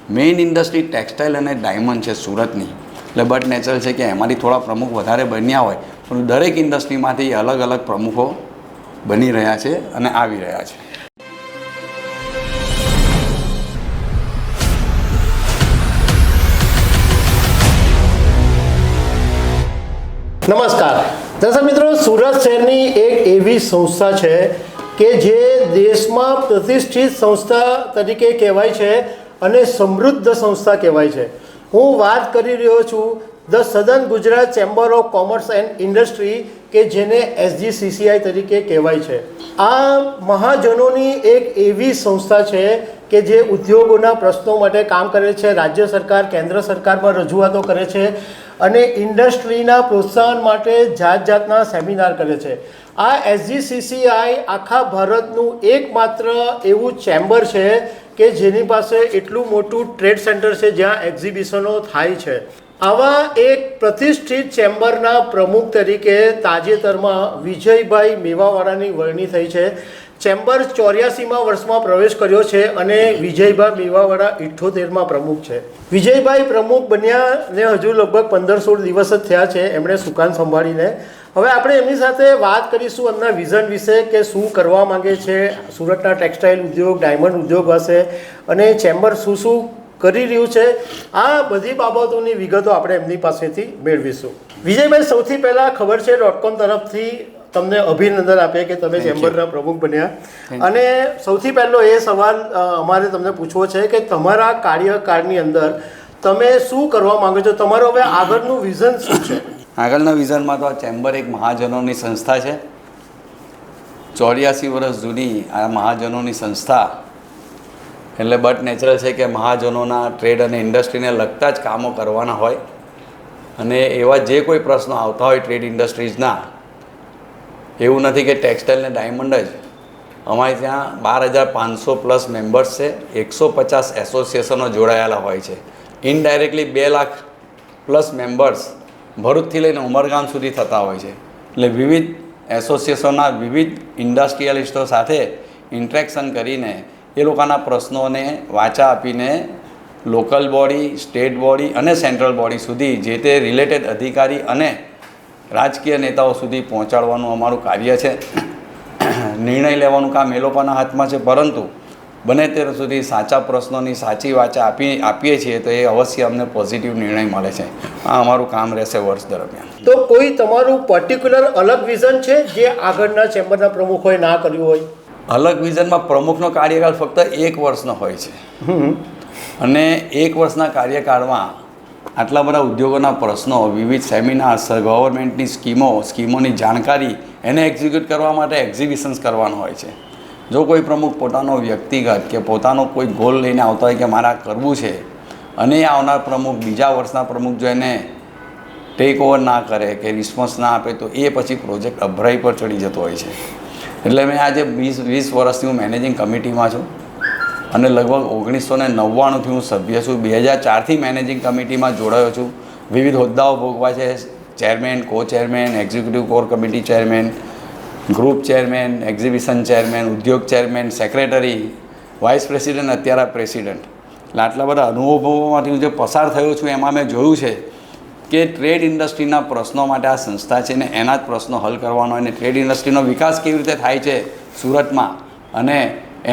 Main industry textile અને diamond છે સુરતની, એટલે બટ નેચરલ છે કે એમાંથી થોડા પ્રમુખ વધારે બન્યા હોય, પણ દરેક ઇન્ડસ્ટ્રીમાંથી અલગ અલગ પ્રમુખો બની રહ્યા છે અને આવી રહ્યા છે. નમસ્કાર દર્શક મિત્રો, સુરત શહેરની એક એવી સંસ્થા છે કે જે દેશમાં પ્રતિષ્ઠિત સંસ્થા તરીકે કહેવાય છે અને સમૃદ્ધ સંસ્થા કહેવાય છે. હું વાત કરી રહ્યો છું the southern Gujarat chamber of commerce and industry, કે જેને SGCCI તરીકે કહેવાય છે. આ મહાજનોની એક એવી સંસ્થા છે કે જે ઉદ્યોગોના પ્રશ્નો માટે કામ કરે છે, રાજ્ય સરકાર કેન્દ્ર સરકારમાં રજૂઆતો કરે છે અને ઇન્ડસ્ટ્રીના પ્રોત્સાહન માટે જાત જાતના સેમિનાર કરે છે. આ SGCCI આખા ભારતનું એકમાત્ર એવું ચેમ્બર છે કે જેની પાસે એટલું મોટું ટ્રેડ સેન્ટર છે જ્યાં એક્ઝિબિશનો થાય છે. આવા એક પ્રતિષ્ઠિત ચેમ્બરના પ્રમુખ તરીકે તાજેતરમાં વિજયભાઈ મેવાવાળાની વરણી થઈ છે. ચેમ્બર 84મા વર્ષમાં પ્રવેશ કર્યો છે અને વિજયભાઈ મેવાવાળા 78માં પ્રમુખ છે. વિજયભાઈ પ્રમુખ બન્યાને હજુ લગભગ 15-16 દિવસ જ થયા છે એમણે સુકાન સંભાળીને. હવે આપણે એમની સાથે વાત કરીશું એમના વિઝન વિશે કે શું કરવા માંગે છે સુરતના ટેક્સટાઇલ ઉદ્યોગ, ડાયમંડ ઉદ્યોગ હશે અને ચેમ્બર શું શું કરી રહ્યું છે. આ બધી બાબતોની વિગતો આપણે એમની પાસેથી મેળવીશું. વિજયભાઈ, સૌથી પહેલાં ખબર છે .com તરફથી તમને અભિનંદન આપીએ કે તમે ચેમ્બરના પ્રમુખ બન્યા. અને સૌથી પહેલો એ સવાલ અમારે તમને પૂછવો છે કે તમારા કાર્યકાળની અંદર તમે શું કરવા માંગો છો, તમારું હવે આગળનું વિઝન શું છે? આગળના વિઝનમાં તો આ ચેમ્બર એક મહાજનોની સંસ્થા છે. 84 વર્ષ જૂની આ મહાજનોની સંસ્થા, એટલે બટ નેચરલ છે કે મહાજનોના ટ્રેડ અને ઇન્ડસ્ટ્રીને લગતા જ કામો કરવાના હોય અને એવા જે કોઈ પ્રશ્નો આવતા હોય ટ્રેડ ઇન્ડસ્ટ્રીઝના, એવું નથી કે ટેક્સટાઇલ ને ડાયમંડ જ. અમારે ત્યાં 12,500 પ્લસ મેમ્બર્સ છે, 150 એસોસિએશનો જોડાયેલા હોય છે. ઇનડાયરેક્ટલી 2 લાખ પ્લસ મેમ્બર્સ ભરૂચથી લઈને ઉમરગામ સુધી થતા હોય છે. એટલે વિવિધ એસોસિએશનના વિવિધ ઇન્ડસ્ટ્રીયલિસ્ટો સાથે ઇન્ટરેક્શન કરીને એ લોકોના પ્રશ્નોને વાચા આપીને લોકલ બોડી, સ્ટેટ બોડી અને સેન્ટ્રલ બોડી સુધી જે તે રિલેટેડ અધિકારી અને રાજકીય નેતાઓ સુધી પહોંચાડવાનું અમારું કાર્ય છે. નિર્ણય લેવાનું કામ એ લોકોના હાથમાં છે, પરંતુ બને ત્યાં સુધી સાચા પ્રશ્નોની સાચી વાચા આપીએ છીએ તો એ અવશ્ય અમને પોઝિટિવ નિર્ણય મળે છે. આ અમારું કામ રહેશે વર્ષ દરમિયાન. તો કોઈ તમારું પર્ટિક્યુલર અલગ વિઝન છે જે આગળના ચેમ્બરના પ્રમુખોએ ના કર્યું હોય? અલગ વિઝનમાં પ્રમુખનો કાર્યકાળ ફક્ત 1 વર્ષનો હોય છે અને 1 વર્ષના કાર્યકાળમાં આટલા બધા ઉદ્યોગોના પ્રશ્નો, વિવિધ સેમિનાર્સ, ગવર્મેન્ટની સ્કીમોની જાણકારી એને એક્ઝિક્યુટ કરવા માટે એક્ઝિબિશન્સ કરવાનો હોય છે. જો કોઈ પ્રમુખ પોતાનો વ્યક્તિગત કે પોતાનો કોઈ ગોલ લઈને આવતા હોય કે મારે આ કરવું છે અને આવનાર પ્રમુખ બીજા વર્ષના પ્રમુખ જો એને ટેક ઓવર ના કરે કે રિસ્પોન્સ ના આપે તો એ પછી પ્રોજેક્ટ અભરાઈ પર ચડી જતો હોય છે. એટલે મેં આજે 20 વર્ષથી હું મેનેજિંગ કમિટીમાં છું અને લગભગ 1999થી હું સભ્ય છું. 2004થી મેનેજિંગ કમિટીમાં જોડાયો છું. વિવિધ હોદ્દાઓ ભોગવા છે: ચેરમેન, કો chairman, executive core committee chairman, group chairman, exhibition chairman, ઉદ્યોગ ચેરમેન, સેક્રેટરી, વાઇસ પ્રેસિડેન્ટ, અત્યારે પ્રેસિડેન્ટ. એટલે આટલા બધા અનુભવોમાંથી હું જે પસાર થયો છું એમાં મેં જોયું છે કે ટ્રેડ ઇન્ડસ્ટ્રીના પ્રશ્નો માટે આ સંસ્થા છે ને એના જ પ્રશ્નો હલ કરવાનો અને ટ્રેડ ઇન્ડસ્ટ્રીનો વિકાસ કેવી રીતે થાય છે સુરતમાં અને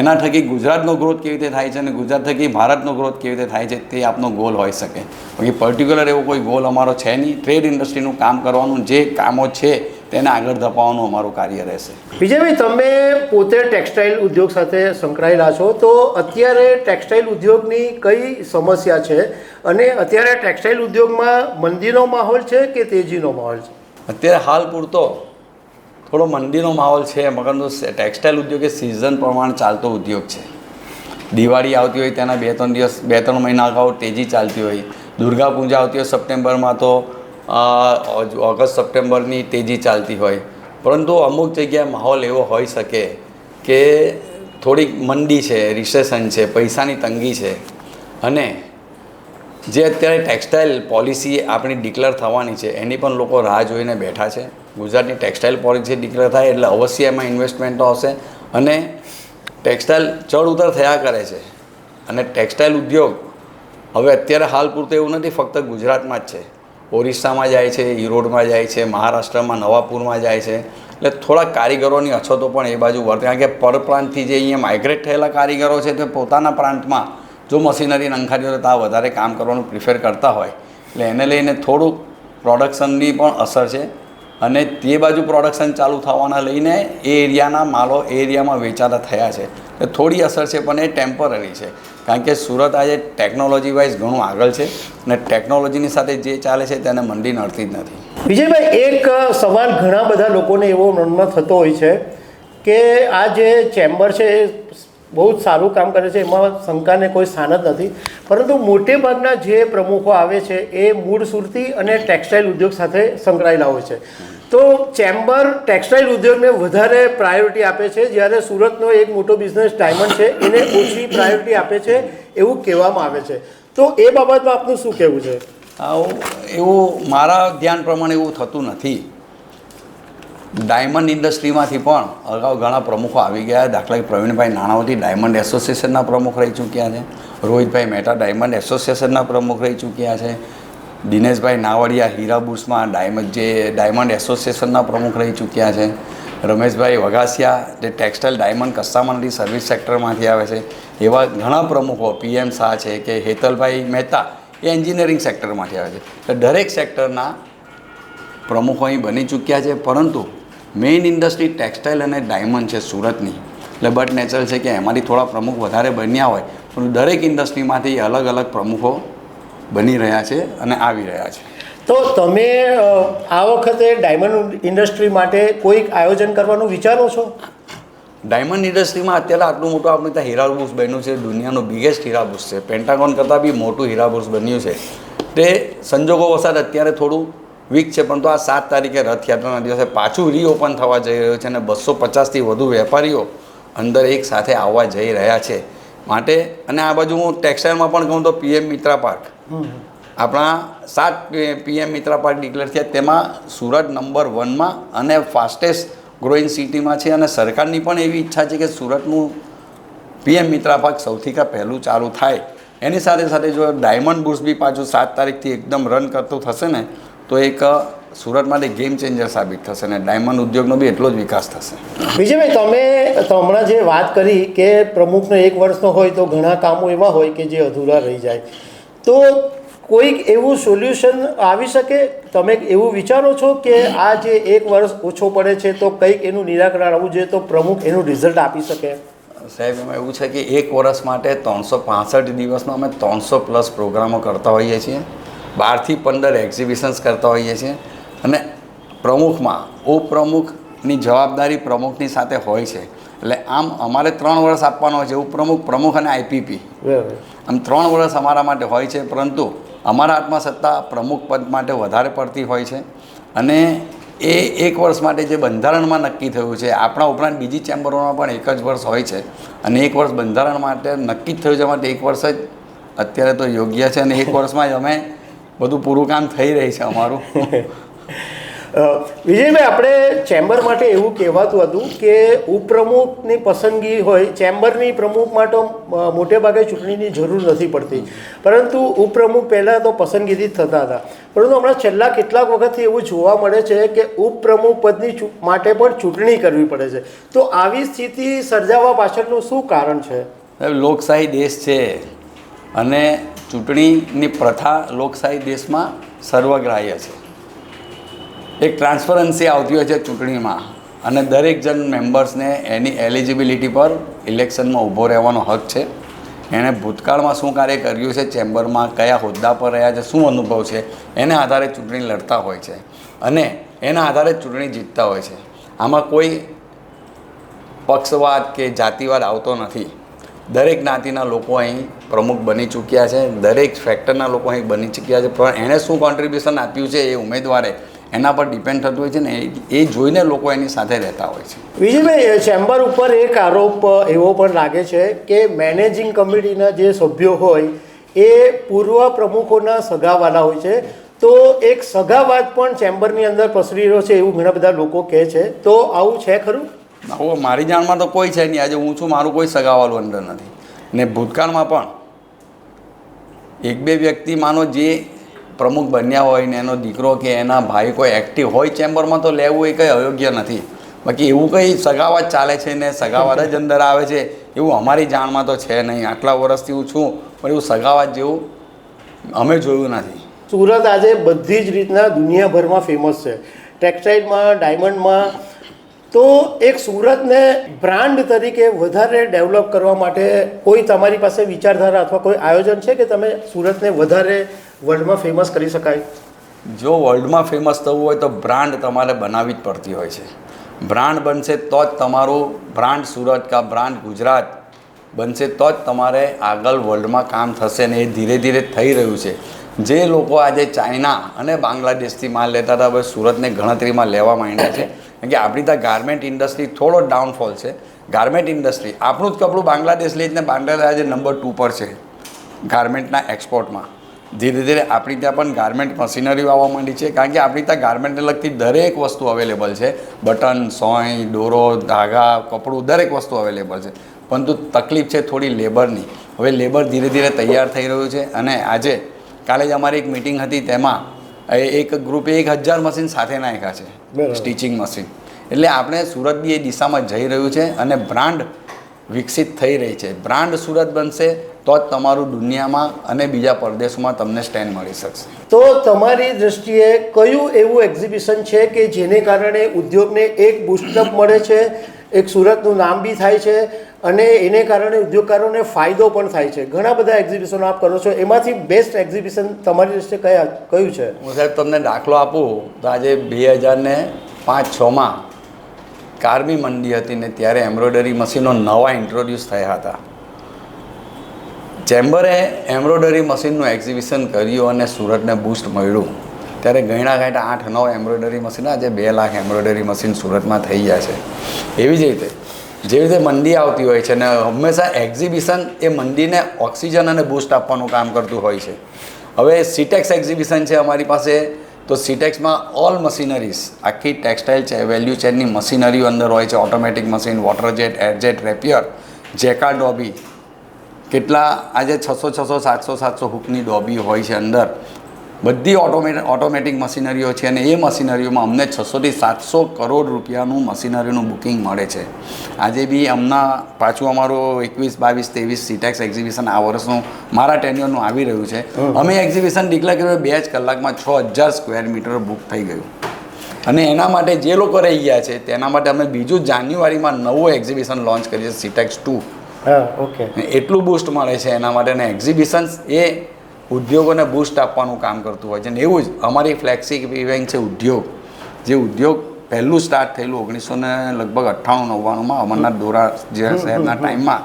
એના થકી ગુજરાતનો ગ્રોથ કેવી રીતે થાય છે અને ગુજરાત થકી ભારતનો ગ્રોથ કેવી રીતે થાય છે તે આપનો ગોલ હોઈ શકે. બાકી પર્ટિક્યુલર એવો કોઈ ગોલ અમારો છે નહીં. ટ્રેડ ઇન્ડસ્ટ્રીનું કામ કરવાનું, જે કામો છે તેને આગળ ધપાવવાનું અમારું કાર્ય રહેશે. વિજયભાઈ, તમે પોતે ટેક્સટાઇલ ઉદ્યોગ સાથે સંકળાયેલા છો, તો અત્યારે ટેક્સટાઇલ ઉદ્યોગની કઈ સમસ્યા છે અને અત્યારે ટેક્સટાઇલ ઉદ્યોગમાં મંદીનો માહોલ છે કે તેજીનો માહોલ છે? અત્યારે હાલ પૂરતો થોડો મંદીનો માહોલ છે, મગરનો ટેક્સટાઇલ ઉદ્યોગ એ સિઝન પ્રમાણે ચાલતો ઉદ્યોગ છે. દિવાળી આવતી હોય તેના 2-3 મહિના અગાઉ તેજી ચાલતી હોય. દુર્ગા પૂજા આવતી હોય સપ્ટેમ્બરમાં તો ઓગસ્ટ સપ્ટેમ્બરની તેજી ચાલતી હોય. પરંતુ અમુક જગ્યાએ માહોલ એવો હોઈ શકે કે થોડીક મંદી છે, રિસેશન છે, પૈસાની તંગી છે અને જે અત્યારે ટેક્સટાઇલ પોલિસી આપણી ડિક્લેર થવાની છે એની પણ લોકો રાહ જોઈને બેઠા છે. ગુજરાતની ટેક્સટાઇલ પોલિસી ડિક્લેર થાય એટલે અવશ્ય એમાં ઇન્વેસ્ટમેન્ટો આવશે અને ટેક્સટાઇલ ચડ ઉતર થયા કરે છે અને ટેક્સટાઇલ ઉદ્યોગ હવે અત્યારે હાલ પૂરતું એવું નથી, ફક્ત ગુજરાતમાં જ છે. ઓરિસ્સામાં જાય છે, ઈરોડમાં જાય છે, મહારાષ્ટ્રમાં નવાપુરમાં જાય છે. એટલે થોડાક કારીગરોની અછતો પણ એ બાજુ વર્તે, કારણ કે પરપ્રાંતથી જે અહીંયા માઇગ્રેટ થયેલા કારીગરો છે તે પોતાના પ્રાંતમાં જો મશીનરી નંખારી હોય તો આ વધારે કામ કરવાનું પ્રિફર કરતા હોય, એટલે એને લઈને થોડુંક પ્રોડક્શનની પણ અસર છે. અને તે બાજુ પ્રોડક્શન ચાલુ થવાના લઈને એ એરિયાના માલો એ એરિયામાં વેચાતા થયા છે. એટલે થોડી અસર છે, પણ એ ટેમ્પરરી છે, કારણ કે સુરત આજે ટેકનોલોજી વાઇઝ ઘણું આગળ છે અને ટેકનોલોજીની સાથે જે ચાલે છે તેને મંડી નડતી જ નથી. વિજયભાઈ, એક સવાલ ઘણા બધા લોકોને એવો મનમાં થતો હોય છે કે આ જે ચેમ્બર છે એ બહુ જ સારું કામ કરે છે, એમાં શંકાને કોઈ સ્થાન જ નથી, પરંતુ મોટે ભાગના જે પ્રમુખો આવે છે એ મૂળ સુરતી અને ટેક્સટાઇલ ઉદ્યોગ સાથે સંકળાયેલા હોય છે. તો ચેમ્બર ટેક્સટાઇલ ઉદ્યોગને વધારે પ્રાયોરિટી આપે છે, જ્યારે સુરતનો એક મોટો બિઝનેસ ડાયમંડ છે એને ઓછી પ્રાયોરિટી આપે છે એવું કહેવામાં આવે છે. તો એ બાબતમાં આપનું શું કહેવું છે? એવું મારા ધ્યાન પ્રમાણે એવું થતું નથી. ડાયમંડ ઇન્ડસ્ટ્રીમાંથી પણ અગાઉ ઘણા પ્રમુખો આવી ગયા. દાખલા કે પ્રવીણભાઈ નાણાવતી ડાયમંડ એસોસિએશનના પ્રમુખ રહી ચૂક્યા છે. રોહિતભાઈ મહેતા ડાયમંડ એસોસિએશનના પ્રમુખ રહી ચૂક્યા છે. દિનેશભાઈ નાવડિયા હીરાબુર્સમાં ડાયમંડ એસોસિએશનના પ્રમુખ રહી ચૂક્યા છે. રમેશભાઈ વઘાસિયા જે ટેક્સટાઇલ ડાયમંડ કસ્ટમરથી સર્વિસ સેક્ટરમાંથી આવે છે, એવા ઘણા પ્રમુખો PM શાહ છે કે હેતલભાઈ મહેતા એ એન્જિનિયરિંગ સેક્ટરમાંથી આવે છે. તો દરેક સેક્ટરના પ્રમુખો અહીં બની ચૂક્યા છે. પરંતુ મેઇન ઇન્ડસ્ટ્રી ટેક્સટાઇલ અને ડાયમંડ છે સુરતની, એટલે બટ નેચરલ છે કે એમાંથી થોડા પ્રમુખ વધારે બન્યા હોય, પણ દરેક ઇન્ડસ્ટ્રીમાંથી અલગ અલગ પ્રમુખો બની રહ્યા છે અને આવી રહ્યા છે. તો તમે આ વખતે ડાયમંડ ઇન્ડસ્ટ્રી માટે કોઈક આયોજન કરવાનું વિચારો છો? ડાયમંડ ઇન્ડસ્ટ્રીમાં અત્યારે આટલું મોટું આપણે ત્યાં હીરાબુર્સ બન્યું છે, દુનિયાનું બિગેસ્ટ હીરાબુર્સ છે, પેન્ટાગોન કરતાં બી મોટું હીરાબુર્સ બન્યું છે. તે સંજોગો વસાત અત્યારે થોડું વીક છે, પરંતુ આ 7 તારીખે રથયાત્રાના દિવસે પાછું રીઓપન થવા જઈ રહ્યું છે અને 250થી વધુ વેપારીઓ અંદર એક સાથે આવવા જઈ રહ્યા છે. માટે અને આ બાજુ હું ટેક્સટાઇલમાં પણ કહું તો PM મિત્રા પાર્ક, આપણા 7 PM મિત્રા પાર્ક ડિક્લેર થયા, તેમાં સુરત નંબર 1માં અને ફાસ્ટેસ્ટ ગ્રોઈંગ સિટીમાં છે. અને સરકારની પણ એવી ઈચ્છા છે કે સુરતનું PM મિત્રા પાર્ક સૌથી પહેલું ચાલુ થાય. એની સાથે સાથે જો ડાયમંડ બુર્સ બી પાછું 7 તારીખથી એકદમ રન કરતું થશે ને, તો એક સુરત માટે ગેમ ચેન્જર સાબિત થશે અને ડાયમંડ ઉદ્યોગનો બી એટલો જ વિકાસ થશે. વિજયભાઈ, તમે હમણાં જે વાત કરી કે પ્રમુખનો 1 વર્ષનો હોય તો ઘણા કામો એવા હોય કે જે અધૂરા રહી જાય, તો કોઈક એવું સોલ્યુશન આવી શકે? તમે એવું વિચારો છો કે આ જે 1 વર્ષ ઓછો પડે છે તો કંઈક એનું નિરાકરણ આવવું જોઈએ તો પ્રમુખ એનું રિઝલ્ટ આપી શકે? સાહેબ, એમાં એવું છે કે 1 વર્ષ માટે 365 દિવસમાં અમે 300+ પ્રોગ્રામો કરતા હોઈએ છીએ, 12 થી 15 એક્ઝિબિશન્સ કરતા હોઈએ છીએ. અને પ્રમુખમાં ઉપપ્રમુખની જવાબદારી પ્રમુખની સાથે હોય છે. એટલે આમ અમારે 3 વર્ષ આપવાનો હોય છે, ઉપપ્રમુખ અને IPP, આમ 3 વર્ષ અમારા માટે હોય છે. પરંતુ અમારા હાથમાં સત્તા પ્રમુખ પદ માટે વધારે પડતી હોય છે. અને એ 1 વર્ષ માટે જે બંધારણમાં નક્કી થયું છે, આપણા ઉપરાંત બીજી ચેમ્બરોમાં પણ 1 જ વર્ષ હોય છે. અને 1 વર્ષ બંધારણ માટે નક્કી જ થયું છે, માટે 1 વર્ષ જ અત્યારે તો યોગ્ય છે. અને 1 વર્ષમાં જ અમે બધું પૂરું કામ થઈ રહી છે અમારું. વિજયભાઈ, આપણે ચેમ્બર માટે એવું કહેવાતું હતું કે ઉપપ્રમુખની પસંદગી હોય, ચેમ્બરની પ્રમુખ માટે મોટે ભાગે ચૂંટણીની જરૂર નથી પડતી, પરંતુ ઉપપ્રમુખ પહેલાં તો પસંદગીથી જ થતા હતા. પરંતુ હમણાં છેલ્લા કેટલાક વખતથી એવું જોવા મળે છે કે ઉપપ્રમુખ પદની માટે પણ ચૂંટણી કરવી પડે છે. તો આવી સ્થિતિ સર્જાવા પાછળનું શું કારણ છે? લોકશાહી દેશ છે અને ચૂંટણીની પ્રથા લોકશાહી દેશમાં સર્વગ્રાહ્ય છે. એક ટ્રાન્સપરન્સી આવતી હોય છે ચૂંટણીમાં, અને દરેક જણ મેમ્બર્સને એની એલિજિબિલિટી પર ઇલેક્શનમાં ઊભો રહેવાનો હક છે. એણે ભૂતકાળમાં શું કાર્ય કર્યું છે, ચેમ્બરમાં કયા હોદ્દા પર રહ્યા છે, શું અનુભવ છે, એના આધારે ચૂંટણી લડતા હોય છે અને એના આધારે ચૂંટણી જીતતા હોય છે. આમાં કોઈ પક્ષવાદ કે જાતિવાદ આવતો નથી. દરેક જ્ઞાતિના લોકો અહીં પ્રમુખ બની ચૂક્યા છે, દરેક ફેક્ટરના લોકો અહીં બની ચૂક્યા છે. પણ એણે શું કોન્ટ્રીબ્યુશન આપ્યું છે એ ઉમેદવારે એના પર ડિપેન્ડ થતું હોય છે ને, એ જોઈને લોકો એની સાથે રહેતા હોય છે. વિજયભાઈ, ચેમ્બર ઉપર એક આરોપ એવો પણ લાગે છે કે મેનેજિંગ કમિટીના જે સભ્યો હોય એ પૂર્વ પ્રમુખોના સગાવાલા હોય છે. તો એક સગાવાદ પણ ચેમ્બરની અંદર પસરી રહ્યો છે એવું ઘણા બધા લોકો કહે છે. તો આવું છે ખરું? આવું મારી જાણમાં તો કોઈ છે નહીં. આજે હું છું, મારું કોઈ સગાવાલું અંદર નથી. ને ભૂતકાળમાં પણ એક બે વ્યક્તિ માનો જે પ્રમુખ બન્યા હોય ને એનો દીકરો કે એના ભાઈ કોઈ એક્ટિવ હોય ચેમ્બરમાં તો લેવું એ કંઈ અયોગ્ય નથી. બાકી એવું કંઈ સગાવાત ચાલે છે ને સગાવાત જ અંદર આવે છે એવું અમારી જાણમાં તો છે નહીં. આટલા વર્ષથી હું છું પણ એવું સગાવાત જેવું અમે જોયું નથી. સુરત આજે બધી જ રીતના દુનિયાભરમાં ફેમસ છે, ટેક્સટાઇલમાં, ડાયમંડમાં. તો એક સુરતને બ્રાન્ડ તરીકે વધારે ડેવલપ કરવા માટે કોઈ તમારી પાસે વિચારધારા અથવા કોઈ આયોજન છે કે તમે સુરતને વધારે વર્લ્ડમાં ફેમસ કરી શકાય? જો વર્લ્ડમાં ફેમસ થવું હોય તો બ્રાન્ડ તમારે બનાવવી જ પડતી હોય છે. બ્રાન્ડ બનશે તો જ તમારું બ્રાન્ડ સુરત કા બ્રાન્ડ ગુજરાત બનશે તો જ તમારે આગળ વર્લ્ડમાં કામ થશે ને એ ધીરે ધીરે થઈ રહ્યું છે. જે લોકો આજે ચાઇના અને બાંગ્લાદેશથી માલ લેતા હતા હવે સુરતને ગણતરીમાં લેવા માંડ્યા છે. કારણ કે આપણી ત્યાં ગાર્મેન્ટ ઇન્ડસ્ટ્રી થોડો ડાઉનફોલ છે. ગાર્મેન્ટ ઇન્ડસ્ટ્રી આપણું જ કપડું બાંગ્લાદેશ લઈ જ ને બાંગ્લાદેશ આજે નંબર 2 પર છે ગાર્મેન્ટના એક્સપોર્ટમાં. ધીરે ધીરે આપણી ત્યાં પણ ગાર્મેન્ટ મશીનરી આવવા માંડી છે. કારણ કે આપણી ત્યાં ગાર્મેન્ટને લગતી દરેક વસ્તુ અવેલેબલ છે. બટન, સોય, દોરો, ધાગા, કપડું દરેક વસ્તુ અવેલેબલ છે. પરંતુ તકલીફ છે થોડી લેબરની. હવે લેબર ધીરે ધીરે તૈયાર થઈ રહ્યું છે અને આજે કાલે જ અમારી એક મિટિંગ હતી તેમાં એક ગ્રુપે 1000 મશીન સાથે નાખ્યા છે, સ્ટિચિંગ મશીન. એટલે આપણે સુરત બી એ દિશામાં જઈ રહ્યું છે અને બ્રાન્ડ વિકસિત થઈ રહી છે. બ્રાન્ડ સુરત બનશે તો જ તમારું દુનિયામાં અને બીજા પરદેશોમાં તમને સ્ટેન્ડ મળી શકશે. તો તમારી દૃષ્ટિએ કયું એવું એક્ઝિબિશન છે કે જેને કારણે ઉદ્યોગને એક બૂસ્ટઅપ મળે છે, એક સુરતનું નામ બી થાય છે અને એને કારણે ઉદ્યોગકારોને ફાયદો પણ થાય છે? ઘણા બધા એક્ઝિબિશનો આપ કરો છો, એમાંથી બેસ્ટ એક્ઝિબિશન તમારી દૃષ્ટિએ કયું છે? હું સાહેબ તમને દાખલો આપું તો આજે 2005-06માં કાર્બી મંડી હતી ને ત્યારે એમ્બ્રોઇડરી મશીનો નવા ઇન્ટ્રોડ્યુસ થયા હતા. ચેમ્બરે એમ્બ્રોઇડરી મશીનનું એક્ઝિબિશન કર્યું અને સુરતને બૂસ્ટ મળ્યું. ત્યારે ગણ્યા 8-9 એમ્બ્રોઇડરી મશીન, આજે 2 લાખ એમ્બ્રોઇડરી મશીન સુરતમાં થઈ ગયા છે. એવી જ રીતે જેવી રીતે મંડી આવતી હોય છે ને હંમેશા એક્ઝિબિશન એ મંડીને ઓક્સિજન અને બૂસ્ટ આપવાનું કામ કરતું હોય છે. હવે સીટેક્સ એક્ઝિબિશન છે અમારી પાસે, તો સીટેક્સમાં ઓલ મશીનરીઝ આખી ટેક્સટાઇલ છે વેલ્યુ ચેનની મશીનરીઓ અંદર હોય છે. Automatic machine, water jet, air jet, rapier, jacquard dobby, કેટલા આજે 600 700 હુકની ડોબી હોય છે અંદર. બધી ઓટોમેટિક મશીનરીઓ છે અને એ મશીનરીઓમાં અમને 600 થી 700 કરોડ રૂપિયાનું મશીનરીનું બુકિંગ મળે છે. આજે બી હમણાં પાછું અમારું 21, 22, 23 સીટેક્સ એક્ઝિબિશન આ વર્ષનું મારા ટેન્યુઅરનું આવી રહ્યું છે. અમે એક્ઝિબિશન ડિક્લેર કર્યું 2 જ કલાકમાં 6000 સ્ક્વેર મીટર બુક થઈ ગયું. અને એના માટે જે લોકો રહી ગયા છે તેના માટે અમે બીજું જાન્યુઆરીમાં નવું એક્ઝિબિશન લોન્ચ કરીએ સીટેક્સ 2. ઓકે, એટલું બૂસ્ટ મળે છે એના માટે. અને એક્ઝિબિશન્સ એ ઉદ્યોગોને બૂસ્ટ આપવાનું કામ કરતું હોય છે. ને એવું જ અમારી ફ્લેક્સિક ઇવેન્ટ છે ઉદ્યોગ, જે ઉદ્યોગ પહેલું સ્ટાર્ટ થયેલું 1998-99માં અમરનાથ દોરા જે શહેરના ટાઈમમાં.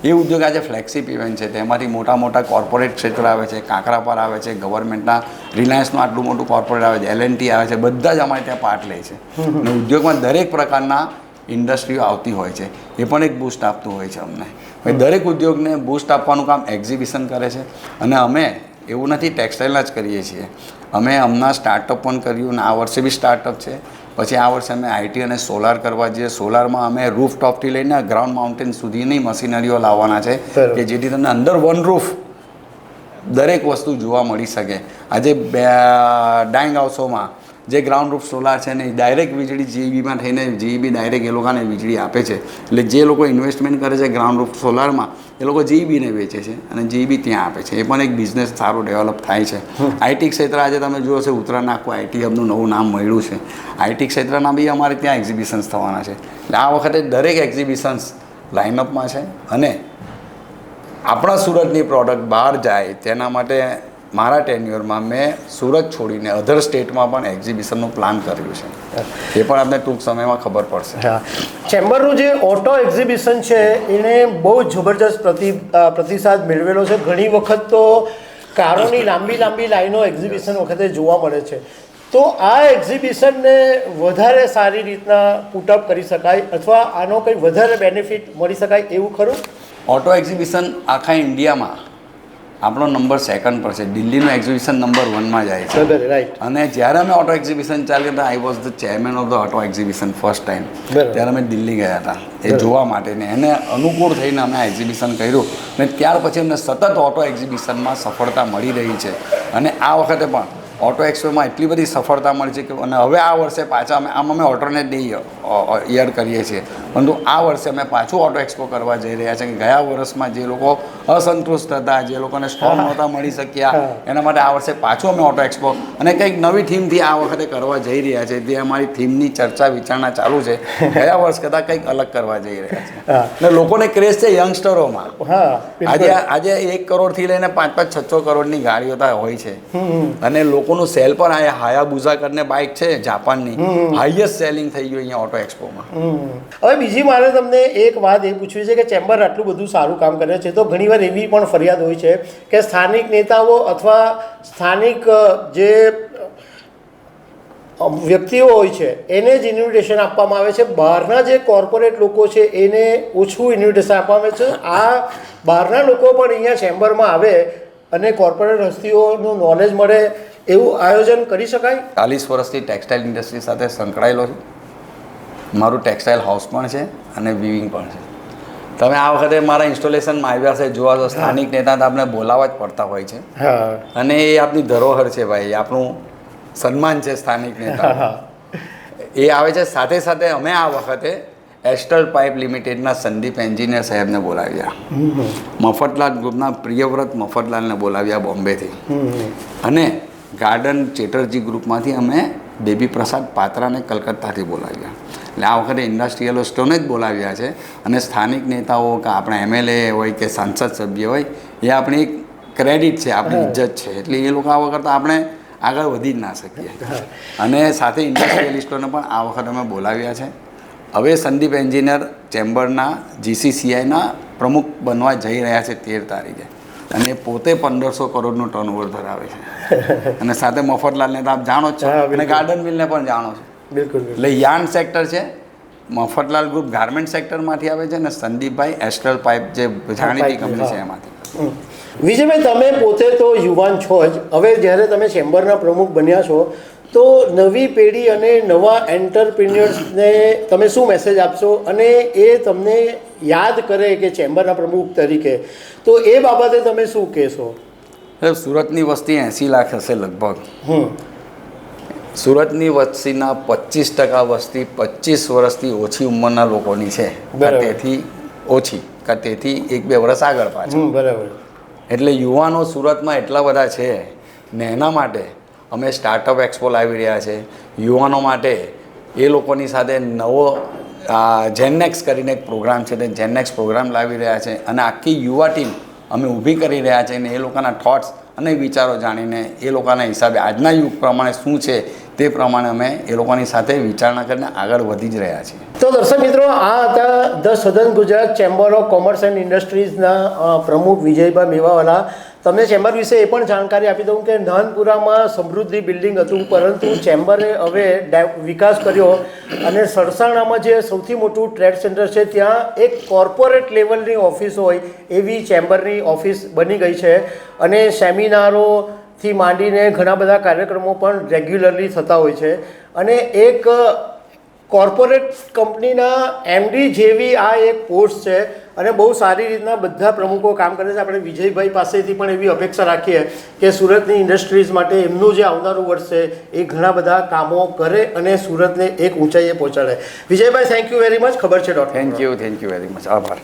એ ઉદ્યોગ આજે ફ્લેક્સિક ઇવેન્ટ છે. તેમાંથી મોટા મોટા કોર્પોરેટ ક્ષેત્ર આવે છે, કાંકરાપાર આવે છે, ગવર્મેન્ટના રિલાયન્સનું આટલું મોટું કોર્પોરેટ આવે છે, L&T આવે છે, બધા જ અમારે ત્યાં પાર્ટ લે છે. અને ઉદ્યોગમાં દરેક પ્રકારના ઇન્ડસ્ટ્રીઓ આવતી હોય છે. એ પણ એક બૂસ્ટ આપતું હોય છે અમને. દરેક ઉદ્યોગને બૂસ્ટ આપવાનું કામ એક્ઝિબિશન કરે છે. અને અમે એવું નથી ટેક્સટાઇલના જ કરીએ છીએ, અમે હમણાં સ્ટાર્ટઅપ પણ કર્યું અને આ વર્ષે બી સ્ટાર્ટઅપ છે. પછી આ વર્ષે અમે આઈટી અને સોલાર કરવા જઈએ. સોલારમાં અમે રૂફટોપથી લઈને ગ્રાઉન્ડ માઉન્ટેન સુધીની મશીનરીઓ લાવવાના છે કે જેથી તમને અંદર વન રૂફ દરેક વસ્તુ જોવા મળી શકે. આજે ડાઇંગ હાઉસોમાં જે ગ્રાઉન્ડ રૂફ સોલાર છે ને ડાયરેક્ટ વીજળી જીઈબીમાં થઈને જીઈબી ડાયરેક્ટ એ લોકોને વીજળી આપે છે. એટલે જે લોકો ઇન્વેસ્ટમેન્ટ કરે છે ગ્રાઉન્ડ રૂફ સોલારમાં એ લોકો જીઈબીને વેચે છે અને જીઈબી ત્યાં આપે છે. એ પણ એક બિઝનેસ સારો ડેવલપ થાય છે. આઈટી ક્ષેત્ર આજે તમે જુઓ છો ઉત્તરાયણ આખું આઈટી હબનું નવું નામ મળ્યું છે. આઈટી ક્ષેત્રના બી અમારે ત્યાં એક્ઝિબિશન્સ થવાના છે. એટલે આ વખતે દરેક એક્ઝિબિશન્સ લાઇનઅપમાં છે અને આપણા સુરતની પ્રોડક્ટ બહાર જાય તેના માટે મારા ટેન્યુઅરમાં મેં સુરત છોડીને અધર સ્ટેટમાં પણ એક્ઝિબિશનનું પ્લાન કર્યું છે. એ પણ આપણે ટૂંક સમયમાં ખબર પડશે. ચેમ્બરનું જે ઓટો એક્ઝિબિશન છે એને બહુ જબરજસ્ત પ્રતિસાદ મેળવેલો છે. ઘણી વખત તો કારોની લાંબી લાઈનો એક્ઝિબિશન વખતે જોવા મળે છે. તો આ એક્ઝિબિશનને વધારે સારી રીતના પુટઅપ કરી શકાય અથવા આનો કંઈ વધારે બેનિફિટ મળી શકાય એવું ખરું? ઓટો એક્ઝિબિશન આખા ઇન્ડિયામાં આપણો નંબર સેકન્ડ પર છે. દિલ્હીનું એક્ઝિબિશન નંબર 1માં જાય છે. રાઈટ. અને જ્યારે અમે ઓટો એક્ઝિબિશન ચાલ્યું હતા, I was the chairman of the auto exhibition first time. ત્યારે અમે દિલ્હી ગયા હતા એ જોવા માટે ને એને અનુકૂળ થઈને અમે આ એક્ઝિબિશન કર્યું ને ત્યાર પછી અમને સતત ઓટો એક્ઝિબિશનમાં સફળતા મળી રહી છે. અને આ વખતે પણ ઓટો એક્સપોમાં એટલી બધી સફળતા મળી છે કે અને હવે આ વર્ષે પાછા અમે ઓલ્ટરનેટ યર કરીએ છીએ, પરંતુ આ વર્ષે અમે પાછું ઓટો એક્સપો કરવા જઈ રહ્યા છીએ. કે ગયા વર્ષમાં જે લોકો અસંતુષ્ટ હતા, જે લોકોને સ્ટોલ નહોતા મળી શક્યા, એના માટે આ વર્ષે પાછું અમે ઓટો એક્સપો અને કંઈક નવી થીમથી આ વખતે કરવા જઈ રહ્યા છે. તે અમારી થીમની ચર્ચા વિચારણા ચાલુ છે. ગયા વર્ષ કરતાં કંઈક અલગ કરવા જઈ રહ્યા છે અને લોકોને ક્રેઝ છે યંગસ્ટરોમાં. આજે 1 કરોડથી લઈને 5-5, 6-6 કરોડની ગાડીઓ હોય છે અને લોકોનું સેલ પર આ હાયાબુઝા કરીને બાઇક છે જાપાનની, હાઈએસ્ટ સેલિંગ થઈ ગયું અહીંયા ઓટો એક્સપોમાં. હવે બીજી મારે તમને એક વાત એ પૂછવી છે કે ચેમ્બર આટલું બધું સારું કામ કરે છે, તો ઘણીવાર એવી પણ ફરિયાદ હોય છે કે સ્થાનિક નેતાઓ અથવા સ્થાનિક જે વ્યક્તિઓ હોય છે એને જ ઇન્વિટેશન આપવામાં આવે છે, બહારના જે કોર્પોરેટ લોકો છે એને ઓછું ઇન્વિટેશન આપવામાં આવે છે. આ બહારના લોકો પણ અહીંયા ચેમ્બરમાં આવે અને કોર્પોરેટ હસ્તીઓનું નોલેજ મળે એવું આયોજન કરી શકાય? 40 વર્ષથી ટેક્સટાઇલ ઇન્ડસ્ટ્રી સાથે સંકળાયેલો છું. મારું ટેક્સટાઇલ હાઉસ પણ છે અને વિવિંગ પણ છે. તમે આ વખતે મારા ઇન્સ્ટોલેશનમાં આવ્યા છે જોવા તો સ્થાનિક નેતા તો આપણે બોલાવવા જ પડતા હોય છે અને એ આપણી ધરોહર છે ભાઈ, આપણું સન્માન છે સ્થાનિક નેતા. એ આવે છે. સાથે સાથે અમે આ વખતે એસ્ટ્રલ પાઇપ લિમિટેડના સંદીપ એન્જિનિયર સાહેબને બોલાવ્યા, મફતલાલ ગ્રુપના પ્રિયવ્રત મફતલાલને બોલાવ્યા બોમ્બેથી, અને ગાર્ડન ચેટર્જી ગ્રુપમાંથી અમે બેબી પ્રસાદ પાત્રાને કલકત્તાથી બોલાવ્યા. એટલે આ વખતે ઇન્ડસ્ટ્રીયલિસ્ટોને જ બોલાવ્યા છે અને સ્થાનિક નેતાઓ કે આપણા MLA હોય કે સાંસદ સભ્ય હોય એ આપણી એક ક્રેડિટ છે, આપણી ઇજ્જત છે. એટલે એ લોકો આ વખતે આપણે આગળ વધી જ ના શકીએ. અને સાથે ઇન્ડસ્ટ્રીયલિસ્ટોને પણ આ વખતે અમે બોલાવ્યા છે. હવે સંદીપ એન્જિનિયર ચેમ્બરના GCCIના પ્રમુખ બનવા જઈ રહ્યા છે 13 તારીખે અને પોતે 1500 કરોડનું ટર્નઓવર ધરાવે છે. અને સાથે મફતલાલને તો આપ જાણો જ છો અને ગાર્ડન મિલને પણ જાણો છો. બિલકુલ. એટલે યાર્ન સેક્ટર છે, મફતલાલ ગ્રુપ ગાર્મેન્ટ સેક્ટરમાંથી આવે છે અને સંદીપભાઈ એસ્ટ્રલ પાઇપ જે જાણીતી કંપની છે એમાંથી. વિજયભાઈ, તમે પોતે તો યુવાન છો જ, હવે જ્યારે તમે ચેમ્બરના પ્રમુખ બન્યા છો તો નવી પેઢી અને નવા એન્ટરપ્રિન્યોર્સને તમે શું મેસેજ આપશો અને એ તમને યાદ કરે કે ચેમ્બરના પ્રમુખ તરીકે, તો એ બાબતે તમે શું કહેશો? સુરતની વસ્તી 80 લાખ હશે લગભગ. સુરતની વસ્તીના 25% વસ્તી 25 વર્ષથી ઓછી ઉંમરના લોકોની છે, તેથી ઓછી તેથી 1-2 વર્ષ આગળ પાછળ. બરાબર. એટલે યુવાનો સુરતમાં એટલા બધા છે ને એના માટે અમે સ્ટાર્ટઅપ એક્સપો લાવી રહ્યા છે. યુવાનો માટે એ લોકોની સાથે નવો જેનનેક્સ કરીને એક પ્રોગ્રામ છે, તે જેનનેક્સ પ્રોગ્રામ લાવી રહ્યા છે અને આખી યુવા ટીમ અમે ઊભી કરી રહ્યા છે અને એ લોકોના થોટ્સ અને વિચારો જાણીને એ લોકોના હિસાબે આજના યુગ પ્રમાણે શું છે તે પ્રમાણે અમે એ લોકોની સાથે વિચારણા કરીને આગળ વધી જ રહ્યા છીએ. તો દર્શક મિત્રો, આ હતા the southern Gujarat chamber of commerce and ઇન્ડસ્ટ્રીઝના પ્રમુખ વિજયભાઈ મેવાવાલા. તમને ચેમ્બર વિશે એ પણ જાણકારી આપી દઉં કે નાનપુરામાં સમૃદ્ધિ બિલ્ડિંગ હતું, પરંતુ ચેમ્બરે હવે વિકાસ કર્યો અને સરસાણામાં જે સૌથી મોટું ટ્રેડ સેન્ટર છે ત્યાં એક કોર્પોરેટ લેવલની ઓફિસ હોય એવી ચેમ્બરની ઓફિસ બની ગઈ છે અને સેમિનારોથી માંડીને ઘણા બધા કાર્યક્રમો પણ રેગ્યુલરલી થતા હોય છે. અને એક કોર્પોરેટ કંપનીના MD જેવી આ એક પોસ્ટ છે અને બહુ સારી રીતના બધા પ્રમુખો કામ કરે છે. આપણે વિજયભાઈ પાસેથી પણ એવી અપેક્ષા રાખીએ કે સુરતની ઇન્ડસ્ટ્રીઝ માટે એમનું જે આવનારું વર્ષ છે એ ઘણા બધા કામો કરે અને સુરતને એક ઊંચાઈએ પહોંચાડે. Vijaybhai, thank you very much. ખબર છે. Thank you very much. આભાર.